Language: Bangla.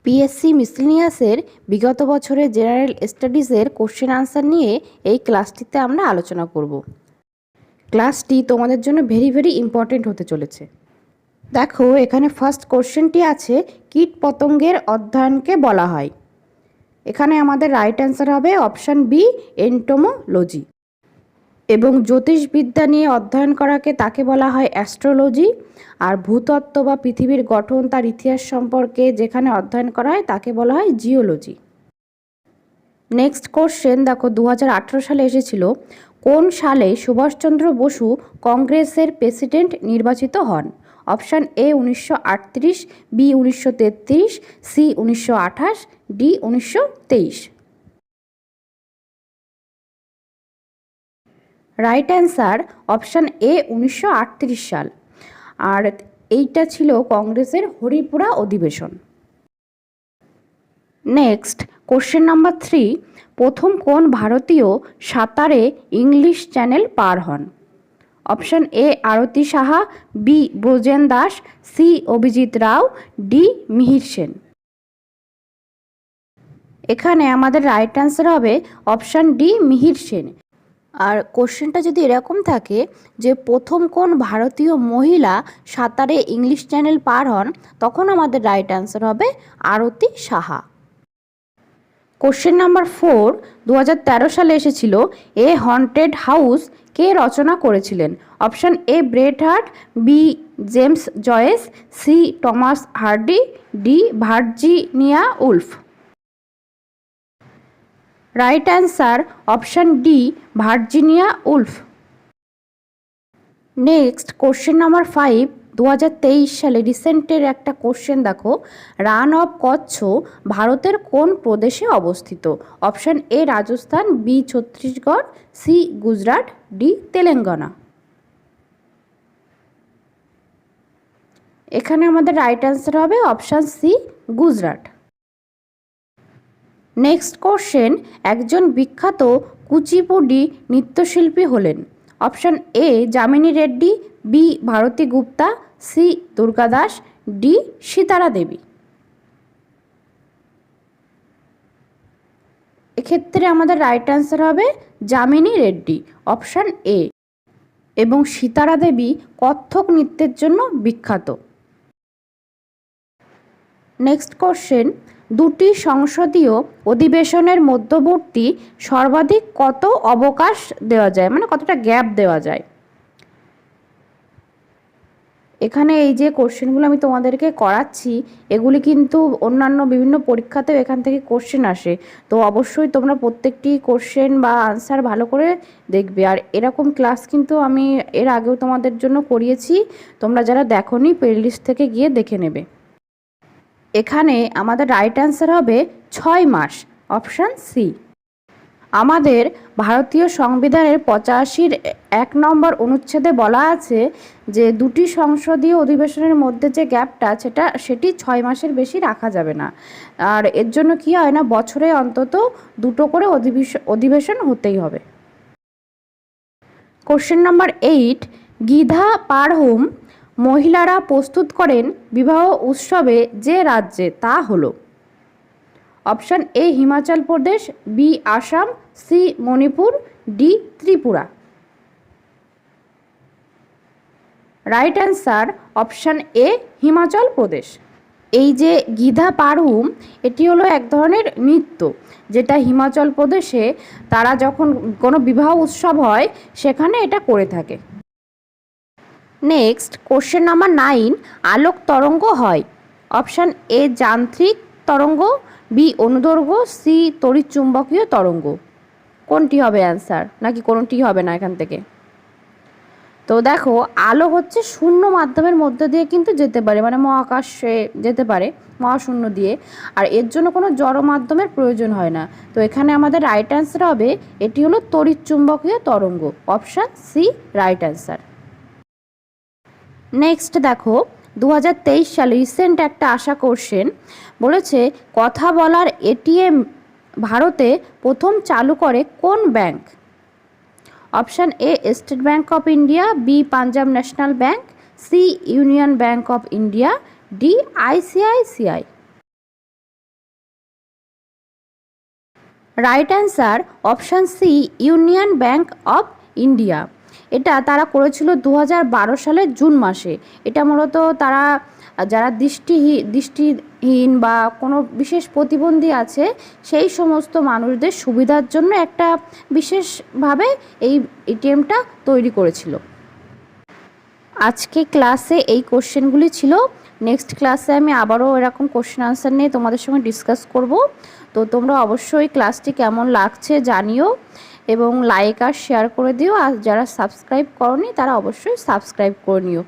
পিএসসি মিসলিনিয়াসের বিগত বছরের জেনারেল স্টাডিজের কোশ্চেন আনসার নিয়ে এই ক্লাসটিতে আমরা আলোচনা করব। ক্লাসটি তোমাদের জন্য ভেরি ইম্পর্টেন্ট হতে চলেছে। দেখো, এখানে ফার্স্ট কোশ্চেনটি আছে, কীট পতঙ্গের অধ্যয়নকে বলা হয়। এখানে আমাদের রাইট অ্যান্সার হবে অপশান বি, এন্টোমোলজি। এবং জ্যোতিষবিদ্যা নিয়ে অধ্যয়ন করাকে তাকে বলা হয় অ্যাস্ট্রোলজি। আর ভূতত্ত্ব বা পৃথিবীর গঠন, তার ইতিহাস সম্পর্কে যেখানে অধ্যয়ন করা হয় তাকে বলা হয় জিওলজি। নেক্সট কোশ্চেন দেখো, 2018 সালে এসেছিল, কোন সালে সুভাষচন্দ্র বসু কংগ্রেসের প্রেসিডেন্ট নির্বাচিত হন? Option A 1938, B 1933, C 1928, D 1923। Right answer option A 1938 সাল। আর এইটা ছিল কংগ্রেসের হরিপুরা অধিবেশন। নেক্সট কোশ্চেন নাম্বার 3, প্রথম কোন ভারতীয় সাঁতারে ইংলিশ চ্যানেল পার হন? Option A Arati Saha, B Brajen Das, C Abhijit Rao, D Mihir Sen. এখানে আমাদের রাইট অ্যান্সার হবে অপশান ডি মিহির সেন। আর কোশ্চেনটা যদি এরকম থাকে যে প্রথম কোন ভারতীয় মহিলা সাঁতারে ইংলিশ চ্যানেল পার হন, তখন আমাদের রাইট অ্যান্সার হবে আরতি সাহা। কোশ্চেন নাম্বার 4, 2013 সালে এসেছিল, এ হন্টেড হাউস কে রচনা করেছিলেন? Option A Bret Harte, B James Joyce, C Thomas Hardy, D Virginia Woolf. Right answer option D Virginia Woolf. Next question number 5, 2023 সালে রিসেন্টের একটা কোশ্চেন দেখো, রান অফ কচ্ছ ভারতের কোন প্রদেশে অবস্থিত? Option A Rajasthan, B Chhattisgarh, C Gujarat, D Telangana. এখানে আমাদের রাইট অ্যান্সার হবে option C Gujarat. Next question, একজন বিখ্যাত কুচিপুডি নৃত্যশিল্পী হলেন? Option A Yamini Reddy, B Bharati Gupta, C Durga Das, D Sitara Devi. এক্ষেত্রে আমাদের রাইট অ্যান্সার হবে যামিনী রেড্ডি, অপশান এ। এবং সীতারা দেবী কত্থক নৃত্যের জন্য বিখ্যাত। নেক্সট কোশ্চেন, দুটি সংসদীয় অধিবেশনের মধ্যবর্তী সর্বাধিক কত অবকাশ দেওয়া যায়, মানে কতটা গ্যাপ দেওয়া যায়? এখানে এই যে কোশ্চেনগুলো আমি তোমাদেরকে করাচ্ছি, এগুলি কিন্তু অন্যান্য বিভিন্ন পরীক্ষাতেও এখান থেকে কোশ্চেন আসে। তো অবশ্যই তোমরা প্রত্যেকটি কোশ্চেন বা আনসার ভালো করে দেখবে। আর এরকম ক্লাস কিন্তু আমি এর আগেও তোমাদের জন্য করিয়েছি, তোমরা যারা দেখোনি প্লেলিস্ট থেকে গিয়ে দেখে নেবে। এখানে আমাদের রাইট অ্যান্সার হবে 6 মাস, অপশান সি। আমাদের ভারতীয় সংবিধানের 85-র 1 নম্বর অনুচ্ছেদে বলা আছে যে দুটি সংসদীয় অধিবেশনের মধ্যে যে গ্যাপটা সেটি 6 মাসের বেশি রাখা যাবে না। আর এর জন্য কি হয় না, বছরে অন্তত দুটো করে অধিবেশন হতেই হবে। কোশ্চেন নাম্বার 8, গিধা পাড়হুম মহিলারা প্রস্তুত করেন বিবাহ উৎসবে যে রাজ্যে, তা হলো? Option A Himachal Pradesh, B Assam, C Manipur, D Tripura. Right answer option A Himachal Pradesh. এই যে গিধা পাড়হুম, এটি হলো এক ধরনের নৃত্য যেটা হিমাচল প্রদেশে তারা যখন কোনো বিবাহ উৎসব হয় সেখানে এটা করে থাকে। নেক্সট কোশ্চেন নাম্বার 9, আলোক তরঙ্গ হয়? অপশান এ যান্ত্রিক তরঙ্গ, বি অনুদৈর্ঘ্য, সি তড়িৎচুম্বকীয় তরঙ্গ। কোনটি হবে অ্যান্সার, নাকি কোনটি হবে না এখান থেকে? তো দেখো, আলো হচ্ছে শূন্য মাধ্যমের মধ্যে দিয়ে কিন্তু যেতে পারে, মানে মহাকাশে যেতে পারে, মহাশূন্য দিয়ে। আর এর জন্য কোনো জড় মাধ্যমের প্রয়োজন হয় না। তো এখানে আমাদের রাইট অ্যান্সার হবে এটি হলো তড়িৎচুম্বকীয় তরঙ্গ, option C right answer. Next দেখো, 2023 সালে রিসেন্ট একটা আসা কোশ্চেন বলেছে, কথা বলার এটিএম ভারতে প্রথম চালু করে কোন bank? Option A State Bank of India, B Punjab National Bank, C Union Bank of India, D ICICI. Right answer option C, Union Bank of India. এটা তারা করেছিল 2012 সালের জুন মাসে। এটা মূলত তারা যারা দৃষ্টিহীন বা কোনো বিশেষ প্রতিবন্ধী আছে সেই সমস্ত মানুষদের সুবিধার জন্য একটা বিশেষভাবে এই এটিএমটা তৈরি করেছিল। আজকে ক্লাসে এই কোশ্চেনগুলি ছিল। নেক্সট ক্লাসে আমি আবারও এরকম কোশ্চেন আনসার নিয়ে তোমাদের সঙ্গে ডিসকাস করব। তো তোমরা অবশ্যই ক্লাসটি কেমন লাগছে জানিও এবং লাইক আর শেয়ার করে দিও। আর যারা সাবস্ক্রাইব করোনি তারা অবশ্যই সাবস্ক্রাইব করে নিও।